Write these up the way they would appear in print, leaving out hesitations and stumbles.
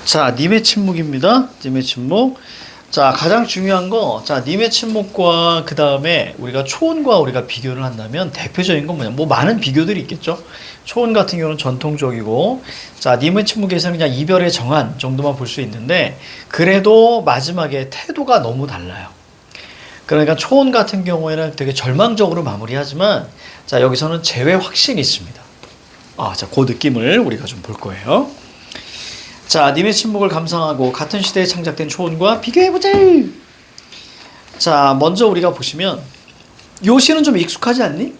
자, 님의 침묵입니다. 님의 침묵. 자, 가장 중요한 거, 자, 님의 침묵과 그 다음에 우리가 초원과 우리가 비교를 한다면 대표적인 건 뭐냐? 뭐 많은 비교들이 있겠죠. 초원 같은 경우는 전통적이고, 자, 님의 침묵에서는 그냥 이별의 정한 정도만 볼 수 있는데, 그래도 마지막에 태도가 너무 달라요. 그러니까 초원 같은 경우에는 되게 절망적으로 마무리하지만, 자, 여기서는 재회 확신이 있습니다. 자, 그 느낌을 우리가 좀 볼 거예요. 자, 님의 침묵을 감상하고 같은 시대에 창작된 초원과 비교해보자. 자, 먼저 우리가 보시면 요 시는 좀 익숙하지 않니?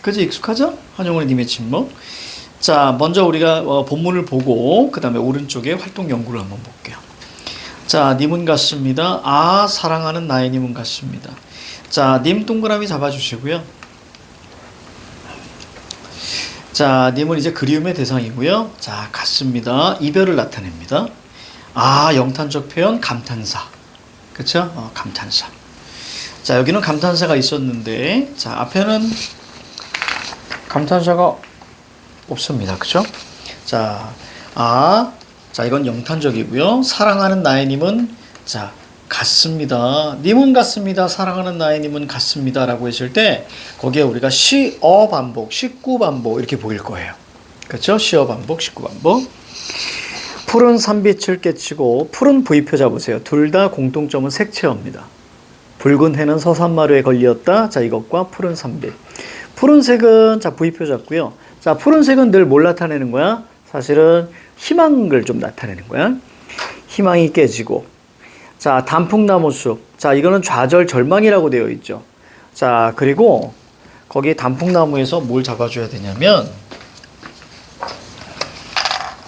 그지? 익숙하죠? 한용운의 님의 침묵. 자, 먼저 우리가 본문을 보고 그 다음에 오른쪽에 활동 연구를 한번 볼게요. 자, 님은 같습니다. 사랑하는 나의 님은 같습니다. 자, 님 동그라미 잡아주시고요. 자, 님은 이제 그리움의 대상이고요. 자, 같습니다. 이별을 나타냅니다. 영탄적 표현 감탄사. 그쵸? 감탄사. 자, 여기는 감탄사가 있었는데, 자, 앞에는 감탄사가 없습니다. 그쵸? 자, 자, 이건 영탄적이고요. 사랑하는 나의 님은, 자, 같습니다. 님은 같습니다. 사랑하는 나의 님은 같습니다. 라고 했을 때 거기에 우리가 시어 반복, 식구 반복 이렇게 보일 거예요. 그렇죠? 시어 반복, 식구 반복. 푸른 산빛을 깨치고 푸른 V표 잡으세요. 둘 다 공통점은 색채입니다. 붉은 해는 서산마루에 걸렸다. 자, 이것과 푸른 산빛. 푸른색은 자, V표 잡고요. 자, 푸른색은 늘 뭘 나타내는 거야? 사실은 희망을 좀 나타내는 거야. 희망이 깨지고. 자, 단풍나무숲. 자, 이거는 좌절 절망이라고 되어 있죠. 자, 그리고 거기 단풍나무에서 뭘 잡아줘야 되냐면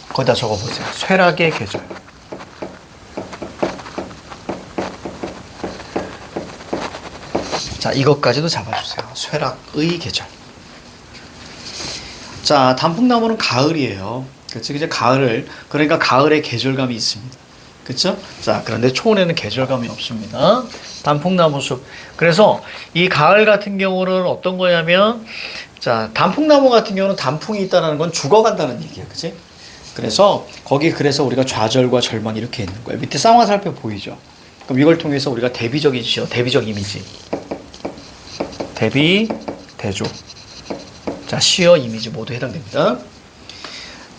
거기다 적어보세요. 쇠락의 계절. 자, 이것까지도 잡아주세요. 쇠락의 계절. 자, 단풍나무는 가을이에요. 그치? 이제 그러니까 가을의 계절감이 있습니다. 그쵸? 자, 그런데 초원에는 계절감이 없습니다. 단풍나무 숲. 그래서 이 가을 같은 경우는 어떤 거냐면, 자, 단풍나무 같은 경우는 단풍이 있다는 건 죽어간다는 얘기야. 그치? 그래서, 그래서 우리가 좌절과 절망 이렇게 있는 거예요. 밑에 쌍화살표 보이죠? 그럼 이걸 통해서 우리가 대비적인 시어, 대비적 이미지. 대비, 대조. 자, 시어, 이미지 모두 해당됩니다.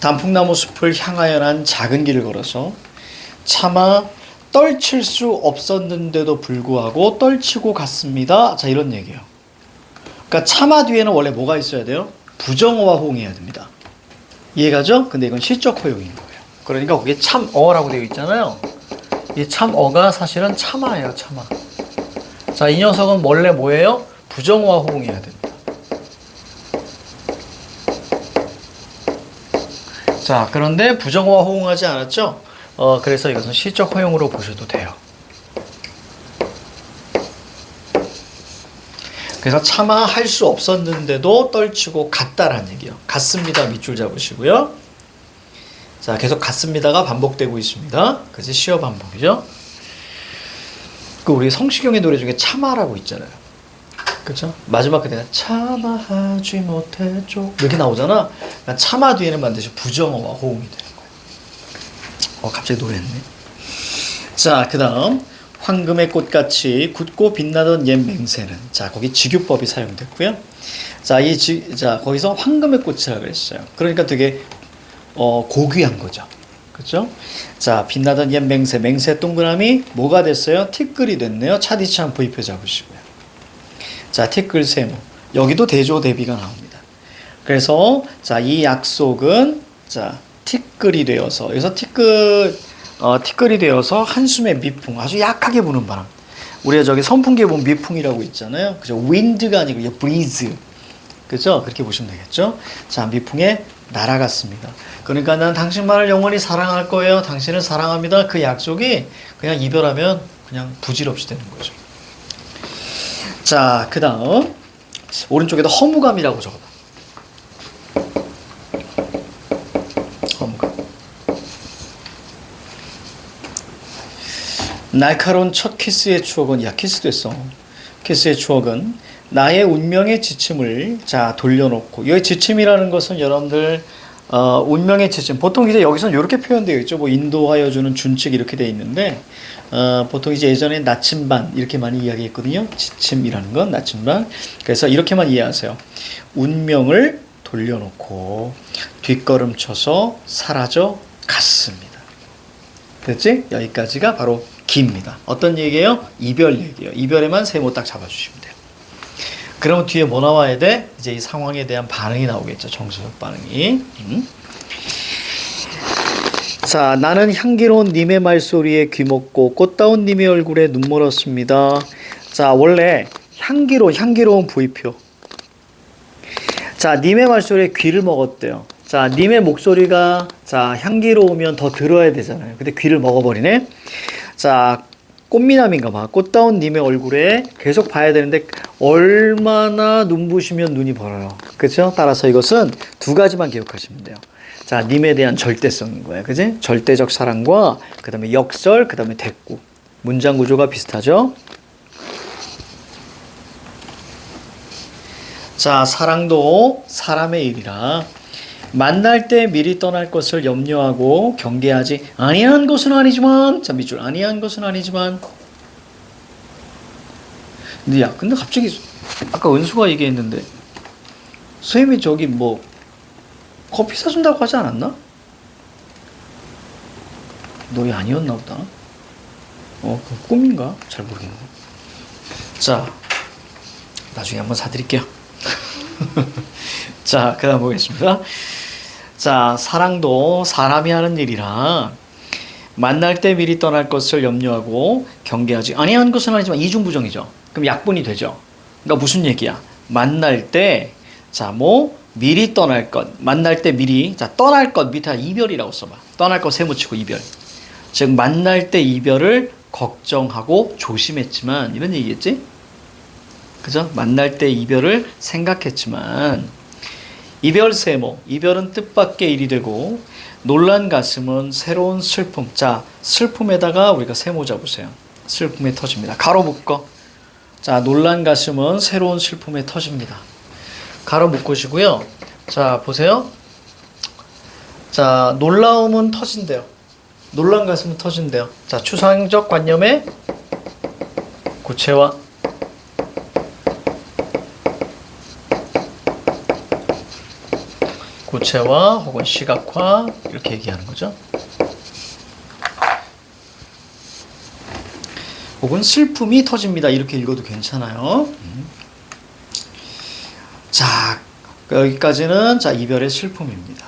단풍나무 숲을 향하여 난 작은 길을 걸어서 차마 떨칠 수 없었는데도 불구하고 떨치고 갔습니다. 자, 이런 얘기예요. 그러니까 차마 뒤에는 원래 뭐가 있어야 돼요? 부정어와 호응해야 됩니다. 이해가죠? 근데 이건 시적 허용인 거예요. 그러니까 거기에 참어라고 되어 있잖아요. 이 참어가 사실은 차마예요. 차마. 자, 이 녀석은 원래 뭐예요? 부정어와 호응해야 됩니다. 자, 그런데 부정어와 호응하지 않았죠? 그래서 이것은 시적 허용으로 보셔도 돼요. 그래서 차마 할 수 없었는데도 떨치고 갔다라는 얘기예요. 갔습니다. 밑줄 잡으시고요. 자, 계속 갔습니다가 반복되고 있습니다. 그래서 시어 반복이죠. 우리 성시경의 노래 중에 차마라고 있잖아요. 그렇죠? 마지막 그때는 차마하지 못했죠. 이렇게 나오잖아. 그러니까 차마 뒤에는 반드시 부정어와 호응이 돼요. 갑자기 노래했네. 자, 그 다음 황금의 꽃같이 굳고 빛나던 옛 맹세는, 자, 거기 직유법이 사용됐고요. 자, 거기서 황금의 꽃이라고 그랬어요. 그러니까 되게 고귀한 거죠. 그렇죠? 자, 빛나던 옛 맹세 동그라미 뭐가 됐어요? 티끌이 됐네요. 차디찬 V표 잡으시고요. 자, 티끌 세모. 여기도 대조 대비가 나옵니다. 그래서 자, 이 약속은 자, 티끌이 되어서, 여기서 티끌이 되어서 한숨의 미풍, 아주 약하게 부는 바람. 우리가 저기 선풍기에 보면 미풍이라고 있잖아요. 그죠? wind가 아니고 breeze. 그죠? 그렇게 보시면 되겠죠? 자, 미풍에 날아갔습니다. 그러니까 난 당신만을 영원히 사랑할 거예요. 당신을 사랑합니다. 그 약속이 그냥 이별하면 그냥 부질없이 되는 거죠. 자, 그 다음 오른쪽에다 허무감이라고 적어봐. 날카로운 첫 키스의 추억은, 야, 키스도 했어. 키스의 추억은 나의 운명의 지침을 자 돌려놓고, 이 지침이라는 것은 여러분들 운명의 채점. 보통 이제 여기서는 이렇게 표현되어 있죠. 뭐 인도하여 주는 준칙 이렇게 되어 있는데 보통 이제 예전에 나침반 이렇게 많이 이야기했거든요. 지침이라는 건 나침반. 그래서 이렇게만 이해하세요. 운명을 돌려놓고 뒷걸음쳐서 사라져 갔습니다. 됐지? 여기까지가 바로 기입니다. 어떤 얘기예요? 이별 얘기예요. 이별에만 세모 딱 잡아주시면 돼요. 그러면 뒤에 뭐 나와야 돼? 이제 이 상황에 대한 반응이 나오겠죠. 정서적 반응이. 자, 나는 향기로운 님의 말소리에 귀먹고 꽃다운 님의 얼굴에 눈물었습니다. 자, 원래 향기로운 부위표. 자, 님의 말소리에 귀를 먹었대요. 자, 님의 목소리가 자 향기로우면 더 들어야 되잖아요. 근데 귀를 먹어버리네. 자, 꽃미남인가 봐. 꽃다운 님의 얼굴에 계속 봐야 되는데 얼마나 눈부시면 눈이 벌어요. 그렇죠? 따라서 이것은 두 가지만 기억하시면 돼요. 자, 님에 대한 절대성인 거예요. 그지? 절대적 사랑과 그 다음에 역설, 그 다음에 대꾸. 문장 구조가 비슷하죠? 자, 사랑도 사람의 일이라 만날 때 미리 떠날 것을 염려하고 경계하지 아니한 것은 아니지만 자, 밑줄 아니한 것은 아니지만 근데 갑자기 아까 은수가 얘기했는데 선생님이 저기 뭐 커피 사준다고 하지 않았나? 너희 아니었나 보다. 그 꿈인가? 잘 모르겠네. 자, 나중에 한번 사드릴게요. 자, 그 다음 보겠습니다. 자, 사랑도 사람이 하는 일이라 만날 때 미리 떠날 것을 염려하고 경계하지 아니한 것은 아니지만 이중부정이죠. 그럼 약분이 되죠. 그러니까 무슨 얘기야? 만날 때 자, 뭐 미리 떠날 것, 만날 때 미리 자 떠날 것 밑에 이별이라고 써봐. 떠날 것 세모치고 이별. 즉 만날 때 이별을 걱정하고 조심했지만 이런 얘기겠지? 그죠? 만날 때 이별을 생각했지만 이별 세모, 이별은 뜻밖의 일이 되고 놀란 가슴은 새로운 슬픔. 자, 슬픔에다가 우리가 세모 잡으세요. 슬픔에 터집니다. 가로 묶어. 자, 놀란 가슴은 새로운 슬픔에 터집니다. 가로 묶으시고요. 자, 보세요. 자, 놀라움은 터진대요. 놀란 가슴은 터진대요. 자, 추상적 관념의 구체화. 구체화 혹은 시각화 이렇게 얘기하는 거죠. 혹은 슬픔이 터집니다. 이렇게 읽어도 괜찮아요. 자, 여기까지는 자 이별의 슬픔입니다.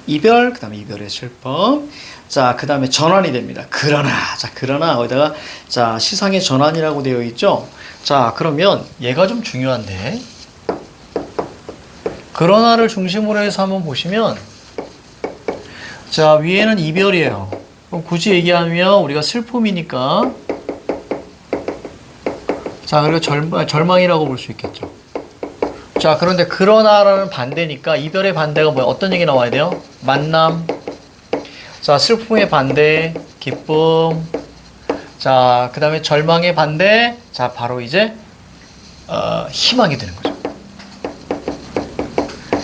이별, 그 다음에 이별의 슬픔. 자, 그 다음에 전환이 됩니다. 그러나 거기다가 자 시상의 전환이라고 되어 있죠. 자, 그러면 얘가 좀 중요한데. 그러나를 중심으로 해서 한번 보시면 자 위에는 이별이에요. 그럼 굳이 얘기하면 우리가 슬픔이니까 자 그리고 절망이라고 볼 수 있겠죠. 자 그런데 그러나라는 반대니까 이별의 반대가 뭐야? 어떤 얘기 나와야 돼요? 만남. 자 슬픔의 반대 기쁨. 자 그 다음에 절망의 반대 자 바로 이제 희망이 되는 거죠.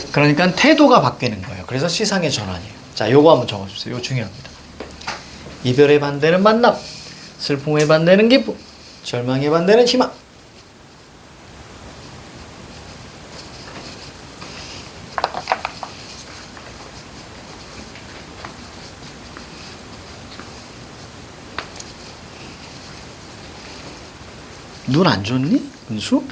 그러니까 태도가 바뀌는 거예요. 그래서 시상의 전환이에요. 자, 요거 한번 적어주세요. 이거 중요합니다. 이별의 반대는 만남, 슬픔의 반대는 기쁨, 절망의 반대는 희망. 눈 안 좋니? 은수?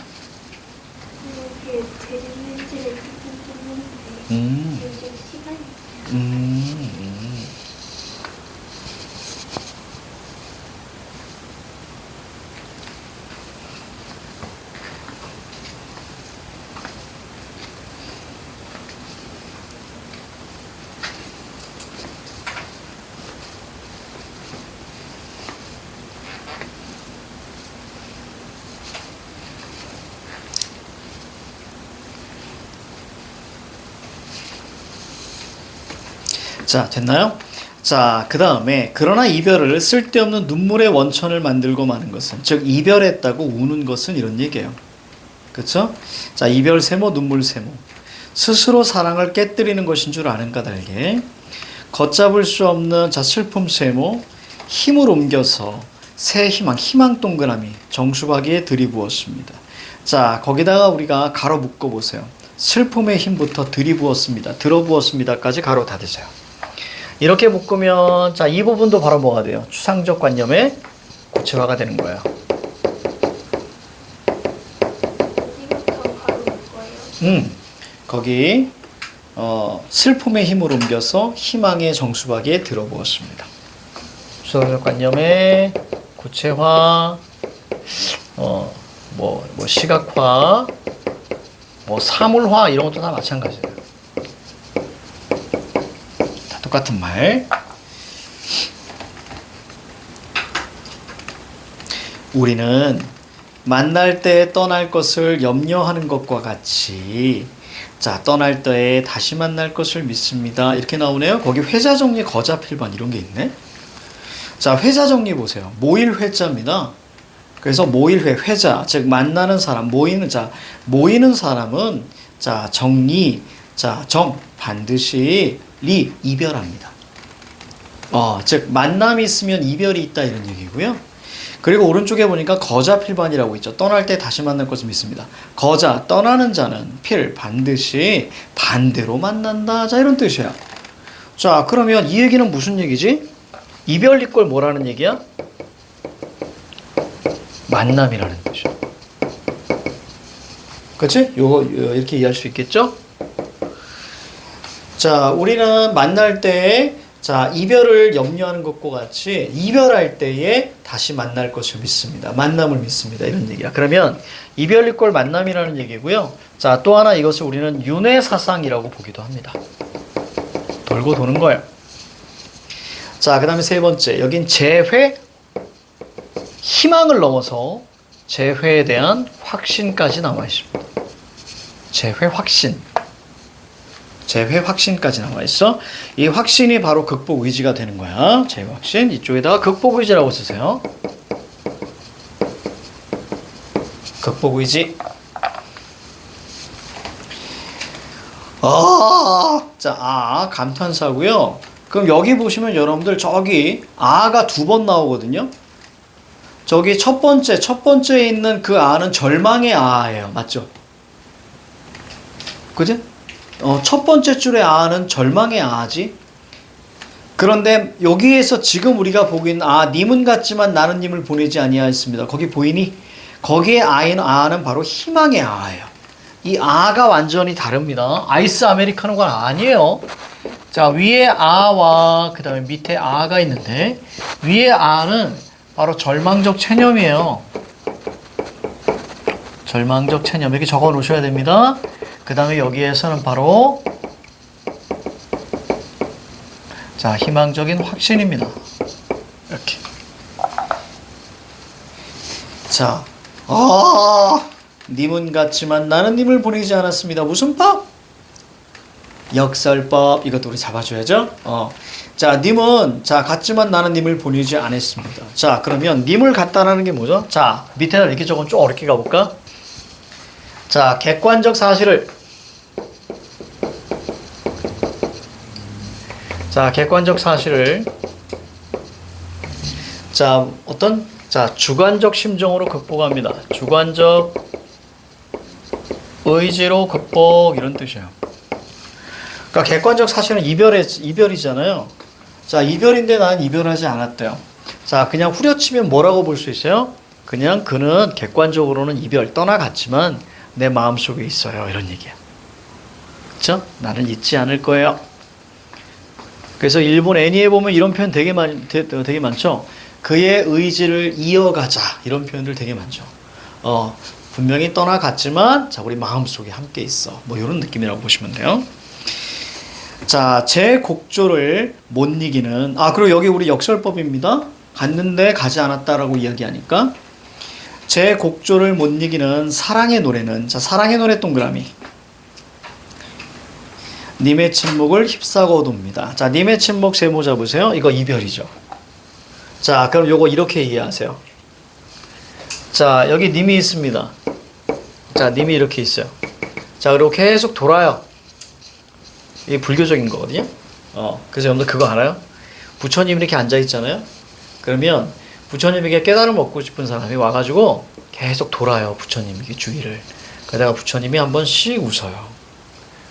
자, 됐나요? 자, 그 다음에 그러나 이별을 쓸데없는 눈물의 원천을 만들고 마는 것은 즉 이별했다고 우는 것은 이런 얘기예요. 그렇죠? 자, 이별 세모, 눈물 세모. 스스로 사랑을 깨뜨리는 것인 줄 아는 까닭에 걷잡을 수 없는 자 슬픔 세모 힘을 옮겨서 새 희망 동그라미 정수박이에 들이부었습니다. 자 거기다가 우리가 가로 묶어 보세요. 슬픔의 힘부터 들이부었습니다. 들어부었습니다까지 가로 닫으세요. 이렇게 묶으면 자 이 부분도 바로 뭐가 돼요? 추상적 관념의 구체화가 되는 거예요. 거기 슬픔의 힘을 옮겨서 희망의 정수박이에 들어부었습니다. 추상적 관념의 구체화, 뭐 시각화, 뭐 사물화 이런 것도 다 마찬가지예요. 다 똑같은 말. 우리는 만날 때 떠날 것을 염려하는 것과 같이 자 떠날 때에 다시 만날 것을 믿습니다. 이렇게 나오네요. 거기 회자정리 거자필반 이런 게 있네. 자 회자정리 보세요. 모일 회자입니다. 그래서 모일회 회자 즉 만나는 사람 모이는 사람은 자 정리 정 반드시 리 이별합니다. 즉 만남이 있으면 이별이 있다 이런 얘기고요. 그리고 오른쪽에 보니까 거자 필반이라고 있죠. 떠날 때 다시 만날 것을 믿습니다. 거자 떠나는 자는 필 반드시 반대로 만난다. 자 이런 뜻이야. 자 그러면 이 얘기는 무슨 얘기지? 이별 이꼴 뭐라는 얘기야? 만남이라는 뜻이야. 그치? 요거 이렇게 이해할 수 있겠죠? 자 우리는 만날 때 자 이별을 염려하는 것과 같이 이별할 때에 다시 만날 것을 믿습니다. 만남을 믿습니다. 이런 얘기야. 그러면 이별 이꼴 만남이라는 얘기고요. 자 또 하나 이것을 우리는 윤회사상이라고 보기도 합니다. 돌고 도는 거예요. 자 그 다음에 세 번째 여긴 재회 희망을 넘어서 재회에 대한 확신까지 나와 있습니다. 재회 확신. 재회 확신까지 나와 있어. 이 확신이 바로 극복 의지가 되는 거야. 재회 확신. 이쪽에다가 극복 의지라고 쓰세요. 극복 의지. 자, 감탄사고요. 그럼 여기 보시면 여러분들 저기 아가 두 번 나오거든요. 저기 첫 번째에 있는 그 아는 절망의 아예요. 맞죠? 그죠? 첫 번째 줄의 아는 절망의 아지. 그런데 여기에서 지금 우리가 보고 있는 님은 같지만 나는 님을 보내지 아니하였습니다. 거기 보이니? 거기에 아는 바로 희망의 아예요. 이 아가 완전히 다릅니다. 아이스 아메리카노가 아니에요. 자 위에 아와 그 다음에 밑에 아가 있는데 위에 아는 바로 절망적 체념이에요. 절망적 체념 이렇게 적어 놓으셔야 됩니다. 그 다음에 여기에서는 바로 자 희망적인 확신입니다. 이렇게 자 님은 같지만 나는 님을 보내지 않았습니다. 무슨 법? 역설법. 이것도 우리 잡아줘야죠. 자 님은 자 같지만 나는 님을 보내지 않았습니다. 자 그러면 님을 같다라는 게 뭐죠? 자 밑에다 이렇게 적으면 좀 어렵게 가볼까? 자 객관적 사실을 자 어떤 주관적 심정으로 극복합니다. 주관적 의지로 극복 이런 뜻이에요. 그러니까 객관적 사실은 이별이잖아요. 자 이별인데 나는 이별하지 않았대요. 자 그냥 후려치면 뭐라고 볼 수 있어요? 그냥 그는 객관적으로는 이별 떠나갔지만 내 마음속에 있어요 이런 얘기야. 그렇죠? 나는 잊지 않을 거예요. 그래서 일본 애니에 보면 이런 표현 되게 많죠. 그의 의지를 이어가자 이런 표현들 되게 많죠. 분명히 떠나갔지만 자 우리 마음속에 함께 있어 뭐 이런 느낌이라고 보시면 돼요. 자 제 곡조를 못 이기는 그리고 여기 우리 역설법입니다. 갔는데 가지 않았다라고 이야기하니까 제 곡조를 못 이기는 사랑의 노래는 자 사랑의 노래 동그라미 님의 침묵을 휩싸고 돕니다. 자 님의 침묵 세모 잡으세요. 이거 이별이죠. 자 그럼 요거 이렇게 이해하세요. 자 여기 님이 있습니다. 자 님이 이렇게 있어요. 자 그리고 계속 돌아요. 이게 불교적인 거거든요. 그래서 여러분들 그거 알아요? 부처님 이렇게 앉아 있잖아요. 그러면 부처님에게 깨달음 얻고 싶은 사람이 와가지고 계속 돌아요. 부처님에게 주위를. 그러다가 부처님이 한 번씩 웃어요.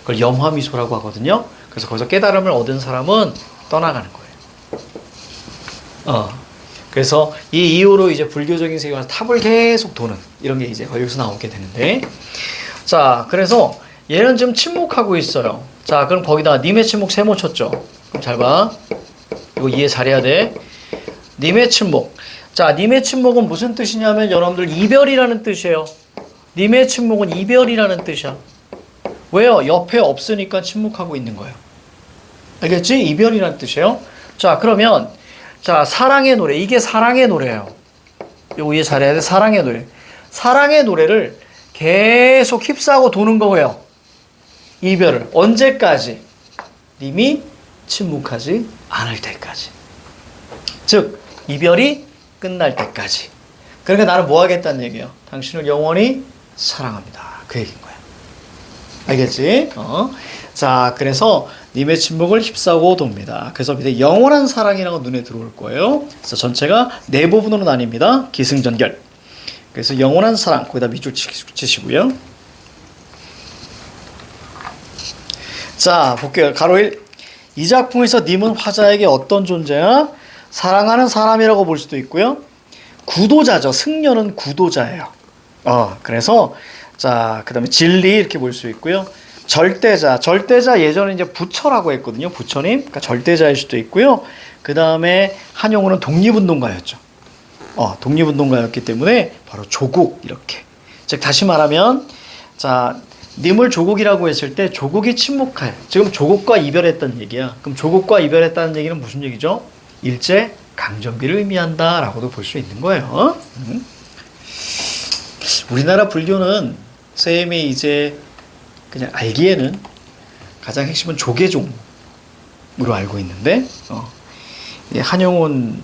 그걸 염화미소라고 하거든요. 그래서 거기서 깨달음을 얻은 사람은 떠나가는 거예요. 그래서 이 이후로 이제 불교적인 세계에서 탑을 계속 도는 이런 게 이제 여기서 나오게 되는데, 자, 그래서 얘는 지금 침묵하고 있어요. 자, 그럼 거기다가 님의 침묵 세모 쳤죠. 그럼 잘 봐. 이거 이해 잘해야 돼. 님의 침묵. 자, 님의 침묵은 무슨 뜻이냐면 여러분들 이별이라는 뜻이에요. 님의 침묵은 이별이라는 뜻이야. 왜요? 옆에 없으니까 침묵하고 있는 거예요. 알겠지? 이별이라는 뜻이에요. 자, 그러면 자, 사랑의 노래. 이게 사랑의 노래예요. 요거 이해 잘해야 돼. 사랑의 노래. 사랑의 노래를 계속 휩싸고 도는 거예요. 이별을. 언제까지? 님이 침묵하지 않을 때까지. 즉, 이별이 끝날 때까지. 그러니까 나는 뭐 하겠다는 얘기예요. 당신을 영원히 사랑합니다. 그 얘기인 거야. 알겠지? 자, 그래서 님의 침묵을 휩싸고 돕니다. 그래서 밑에 영원한 사랑이라고 눈에 들어올 거예요. 그래서 전체가 네 부분으로 나뉩니다. 기승전결. 그래서 영원한 사랑, 거기다 밑줄 치시고요. 자, 볼게요. 가로 1. 이 작품에서 님은 화자에게 어떤 존재야? 사랑하는 사람이라고 볼 수도 있고요. 구도자죠. 승려는 구도자예요. 그래서 자, 그 다음에 진리 이렇게 볼 수 있고요. 절대자 예전에 이제 부처라고 했거든요. 부처님, 그러니까 절대자일 수도 있고요. 그 다음에 한용우는 독립운동가였죠. 독립운동가였기 때문에 바로 조국 이렇게. 즉 다시 말하면 자, 님을 조국이라고 했을 때 조국이 침묵할. 지금 조국과 이별했다는 얘기야. 그럼 조국과 이별했다는 얘기는 무슨 얘기죠? 일제 강점기를 의미한다라고도 볼 수 있는 거예요. 우리나라 불교는 쌤이 이제 그냥 알기에는 가장 핵심은 조계종으로 알고 있는데, 한용운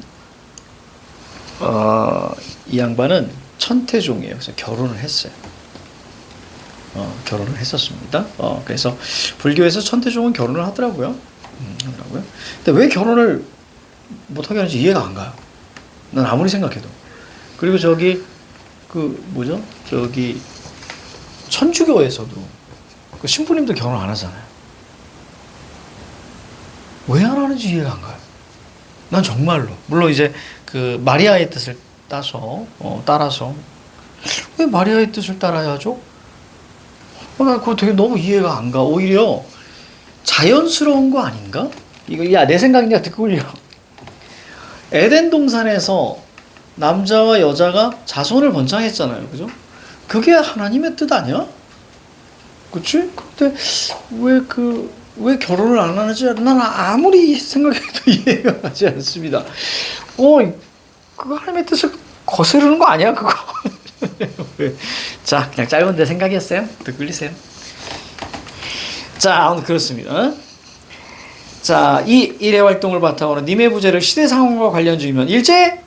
이 양반은 천태종이에요. 그래서 결혼을 했어요. 결혼을 했었습니다. 그래서 불교에서 천태종은 결혼을 하더라고요. 하더라고요. 근데 왜 결혼을 못하게 하는지 이해가 안 가요. 난 아무리 생각해도. 그리고 저기 천주교에서도 그 신부님도 결혼 안 하잖아요. 왜 안 하는지 이해가 안 가요. 난 정말로. 물론 이제 그 마리아의 뜻을 따라서 왜 마리아의 뜻을 따라야죠? 나 그거 되게 너무 이해가 안 가. 오히려 자연스러운 거 아닌가? 이거 야, 내 생각이냐 듣고요. 에덴 동산에서 남자와 여자가 자손을 번창했잖아요. 그죠? 그게 하나님의 뜻 아니야? 그치? 근데 왜 결혼을 안 하는지 난 아무리 생각해도 이해가 가지 않습니다. 그거 하나님의 뜻을 거스르는 거 아니야, 그거? 자, 그냥 짧은데 생각이었어요. 듣고 흘리세요. 자, 오늘 그렇습니다. 자, 이 일의 활동을 바탕으로 님의 부재를 시대 상황과 관련 중이면 일제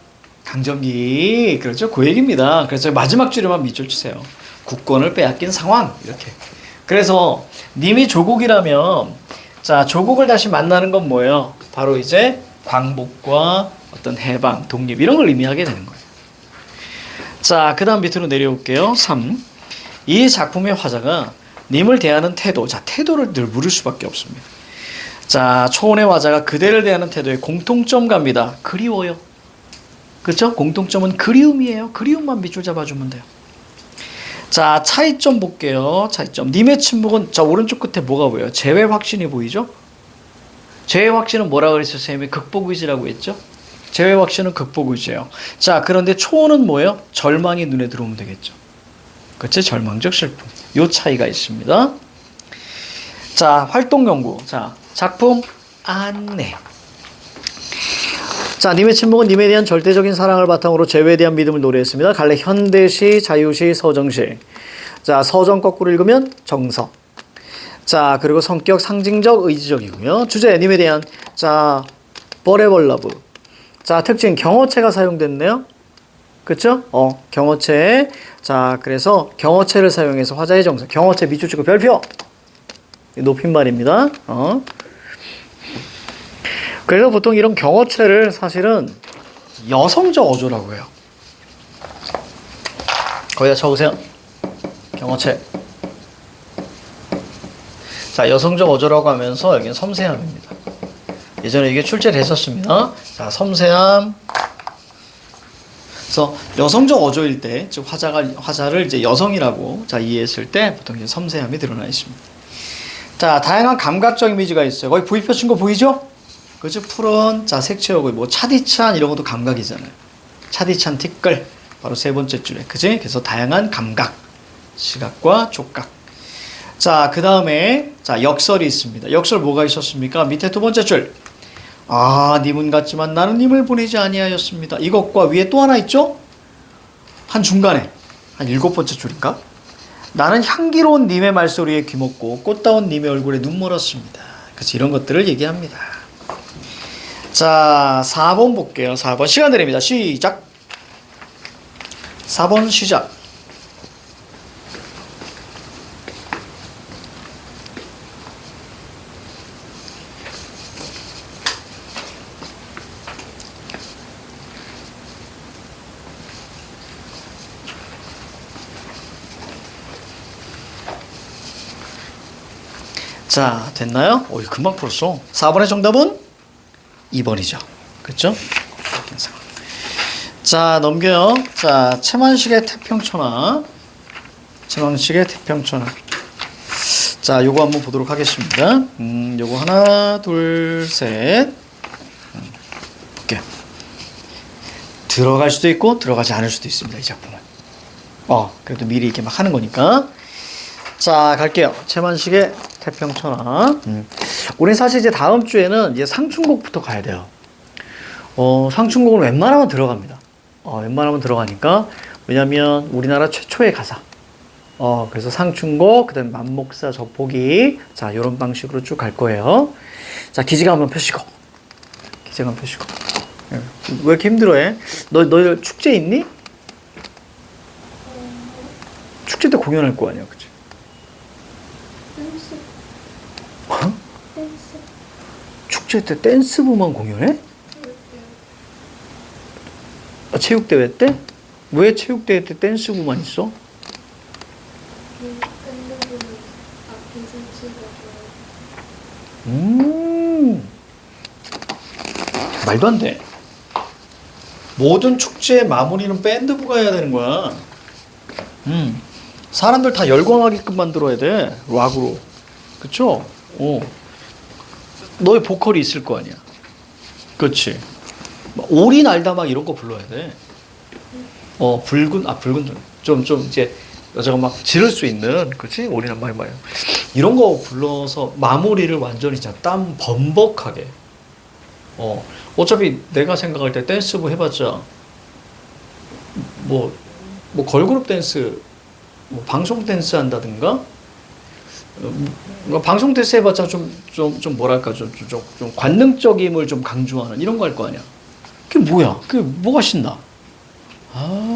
강점기, 그렇죠? 그 얘기입니다. 그래서 마지막 줄에만 밑줄 치세요. 국권을 빼앗긴 상황, 이렇게. 그래서 님이 조국이라면, 자, 조국을 다시 만나는 건 뭐예요? 바로 이제 광복과 어떤 해방, 독립 이런 걸 의미하게 되는 거예요. 자, 그 다음 밑으로 내려올게요. 3. 이 작품의 화자가 님을 대하는 태도, 자, 태도를 늘 물을 수밖에 없습니다. 자, 초원의 화자가 그대를 대하는 태도에 공통점 갑니다. 그리워요. 그렇죠? 공통점은 그리움이에요. 그리움만 밑줄 잡아주면 돼요. 자, 차이점 볼게요. 차이점. 님의 침묵은, 자, 오른쪽 끝에 뭐가 보여요? 재회 확신이 보이죠? 재회 확신은 뭐라 그랬어요? 선생님이 극복의지라고 했죠? 재회 확신은 극복의지예요. 자, 그런데 초원은 뭐예요? 절망이 눈에 들어오면 되겠죠. 그치? 절망적 슬픔. 요 차이가 있습니다. 자, 활동 연구. 자, 작품 안내. 자, 님의 침묵은 님에 대한 절대적인 사랑을 바탕으로 재회에 대한 믿음을 노래했습니다. 갈래 현대시, 자유시, 서정시. 자, 서정 거꾸로 읽으면 정서. 자, 그리고 성격 상징적, 의지적이고요. 주제, 님에 대한, 자, forever love. 자, 특징, 경어체가 사용됐네요. 그쵸? 경어체. 자, 그래서 경어체를 사용해서 화자의 정서. 경어체 밑줄 치고 별표. 높임말입니다. 그래서 보통 이런 경어체를 사실은 여성적 어조라고 해요. 거기다 적으세요. 경어체. 자, 여성적 어조라고 하면서 여기는 섬세함입니다. 예전에 이게 출제를 했었습니다. 자, 섬세함. 그래서 여성적 어조일 때, 즉 화자를 이제 여성이라고 이해했을 때 보통 이제 섬세함이 드러나 있습니다. 자, 다양한 감각적 이미지가 있어요. 거기 V표 친 거 보이죠? 그죠? 푸른, 색채하고 뭐 차디찬 이런 것도 감각이잖아요. 차디찬 티끌. 바로 세 번째 줄에. 그지? 그래서 다양한 감각. 시각과 촉각. 자, 그 다음에, 역설이 있습니다. 역설 뭐가 있었습니까? 밑에 두 번째 줄. 님은 같지만 나는 님을 보내지 아니하였습니다. 이것과 위에 또 하나 있죠? 한 중간에. 한 7번째 줄인가? 나는 향기로운 님의 말소리에 귀먹고 꽃다운 님의 얼굴에 눈 멀었습니다. 그치? 이런 것들을 얘기합니다. 자, 4번 볼게요. 4번. 시간 드립니다. 시작. 4번 시작. 자, 됐나요? 금방 풀었어. 4번의 정답은 2번이죠. 그렇죠? 자, 넘겨요. 자, 채만식의 태평천하. 채만식의 태평천하. 자, 요거 한번 보도록 하겠습니다. 요거 하나, 둘, 셋. 볼게요. 들어갈 수도 있고 들어가지 않을 수도 있습니다. 이 작품은. 그래도 미리 이렇게 막 하는 거니까. 자, 갈게요. 채만식의 태평천하. 우린 사실 이제 다음 주에는 이제 상충곡부터 가야 돼요. 상충곡은 웬만하면 들어갑니다. 웬만하면 들어가니까. 왜냐면 우리나라 최초의 가사. 그래서 상충곡, 그 다음에 만목사 적보기. 자, 요런 방식으로 쭉 갈 거예요. 자, 기지감 한번 펴시고. 기지감 펴시고. 왜 이렇게 힘들어해? 너 축제 있니? 축제 때 공연할 거 아니야, 그치? 댄스. 축제 때 댄스부만 공연해? 체육대회 때? 왜 체육대회 때 댄스부만 있어? 밴드부는 악기 설치가 말도 안 돼. 모든 축제의 마무리는 밴드부가 해야 되는 거야. 사람들 다 열광하게끔 만들어야 돼. 락으로. 그쵸? 너의 보컬이 있을 거 아니야. 그치? 오리 날다 막 이런 거 불러야 돼. 붉은 좀 이제 여자가 막 지를 수 있는, 그치? 오리 날다 막 이런 거 불러서 마무리를 완전히 땀 범벅하게. 어차피 내가 생각할 때 댄스부 해봤자 뭐 걸그룹 댄스, 방송 댄스 한다든가, 방송 댄스 해봤자 좀 뭐랄까 좀 관능적임을 좀 강조하는 이런 거 할 거 아니야. 그게 뭐야? 그게 뭐가 신나?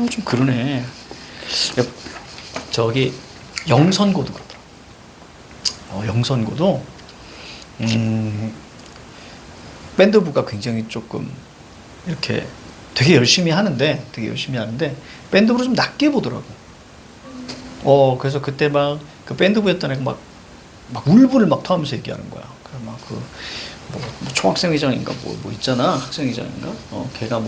좀 그러네. 저기 영선고도 그렇더라. 영선고도 밴드부가 굉장히 조금 이렇게 되게 열심히 하는데 밴드부를 좀 낮게 보더라고. 그래서 그때 막 그 밴드부였던 애가 막 울분을 막 토하면서 얘기하는 거야. 뭐 총학생회장인가 뭐 있잖아. 학생회장인가? 걔가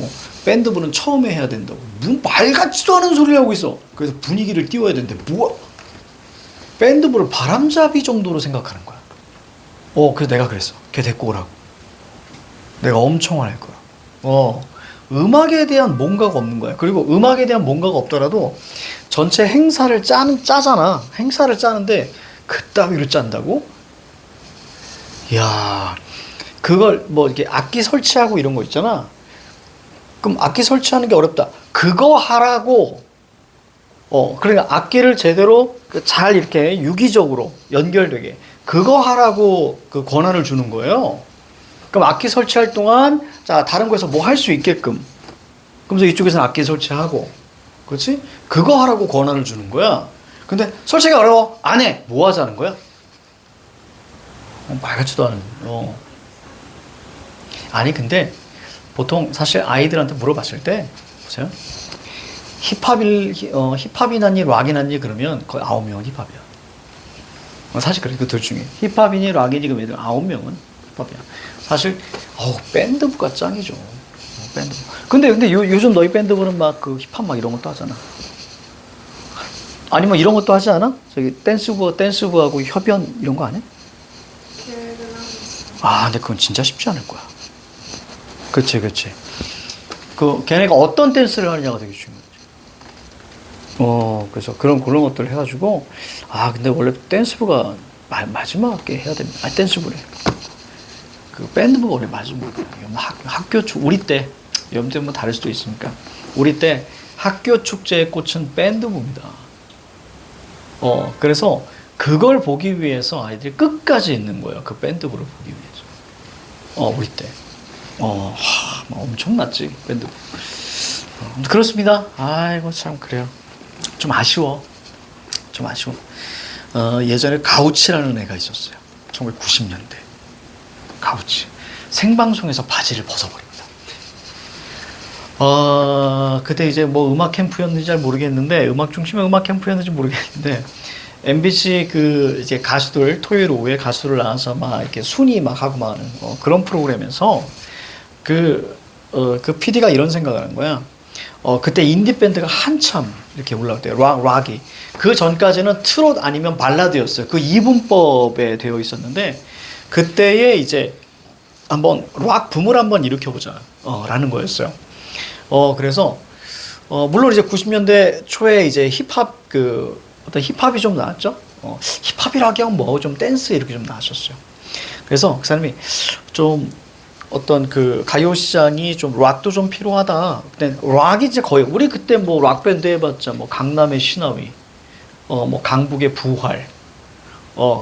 밴드부는 처음에 해야 된다고. 무슨 말 같지도 않은 소리를 하고 있어. 그래서 분위기를 띄워야 되는데 밴드부를 바람잡이 정도로 생각하는 거야. 그래서 내가 그랬어. 걔 데리고 오라고. 내가 엄청 화낼 거야. 음악에 대한 뭔가가 없는 거야. 그리고 음악에 대한 뭔가가 없더라도 전체 행사를 짜잖아. 행사를 짜는데 그따위로 짠다고? 이야, 그걸 이렇게 악기 설치하고 이런 거 있잖아. 그럼 악기 설치하는 게 어렵다. 그거 하라고. 그러니까 악기를 제대로 잘 이렇게 유기적으로 연결되게 그거 하라고 그 권한을 주는 거예요. 그럼 악기 설치할 동안 다른 거에서 뭐 할 수 있게끔. 그러면서 이쪽에서는 악기 설치하고, 그렇지? 그거 하라고 권한을 주는 거야. 근데 설치가 어려워. 안 해. 뭐 하자는 거야? 말 같지도 않은. 아니 근데 보통 사실 아이들한테 물어봤을 때 보세요. 힙합이 낫니 락이 낫니 그러면 거의 9명은 힙합이야. 사실 그래 그 둘 중에 힙합이니 락이니 그러면 애들 9명은 힙합이야. 사실 밴드부가 짱이죠. 밴드부. 근데 요즘 너희 밴드부는 막 그 힙합 막 이런 것도 하잖아. 아니면 이런 것도 하지 않아? 저기 댄스부하고 협연 이런 거 안 해? 계획을 하고 있어요. 근데 그건 진짜 쉽지 않을 거야. 그치. 그 걔네가 어떤 댄스를 하느냐가 되게 중요하지. 그래서 그런 것들을 해가지고 근데 원래 댄스부가 마지막에 해야 됩니다. 댄스부래. 그 밴드부가 원래 마지막이야. 학교 우리 때 염제 뭐 다를 수도 있으니까 우리 때 학교 축제의 꽃은 밴드부입니다. 그래서 그걸 보기 위해서 아이들이 끝까지 있는 거예요. 그 밴드부를 보기 위해서. 우리 때. 엄청났지, 밴드부. 그렇습니다. 아이고, 참, 그래요. 좀 아쉬워. 예전에 가우치라는 애가 있었어요. 1990년대. 가우치. 생방송에서 바지를 벗어버립니다. 그때 이제 뭐 음악 캠프였는지 잘 모르겠는데, 음악 중심의 음악 캠프였는지 모르겠는데, MBC 그 이제 가수들, 토요일 오후에 가수를 나와서 막 이렇게 순위 막 하고 막 하는 그런 프로그램에서 그 PD가 이런 생각을 하는 거야. 그때 인디밴드가 한참 이렇게 올라올 때, 락이. 그 전까지는 트롯 아니면 발라드였어요. 그 이분법에 되어 있었는데, 그때에 이제 한번 락 붐을 한번 일으켜보자, 라는 거였어요. 그래서, 물론 이제 90년대 초에 이제 힙합, 어떤 힙합이 좀 나왔죠? 힙합이라기엔 뭐 좀 댄스 이렇게 좀 나왔었어요. 그래서 그 사람이 좀 어떤 그 가요 시장이 좀 락도 좀 필요하다. 근데 락이 이제 거의 우리 그때 뭐 락 밴드 해봤자 뭐 강남의 신화위, 뭐 강북의 부활,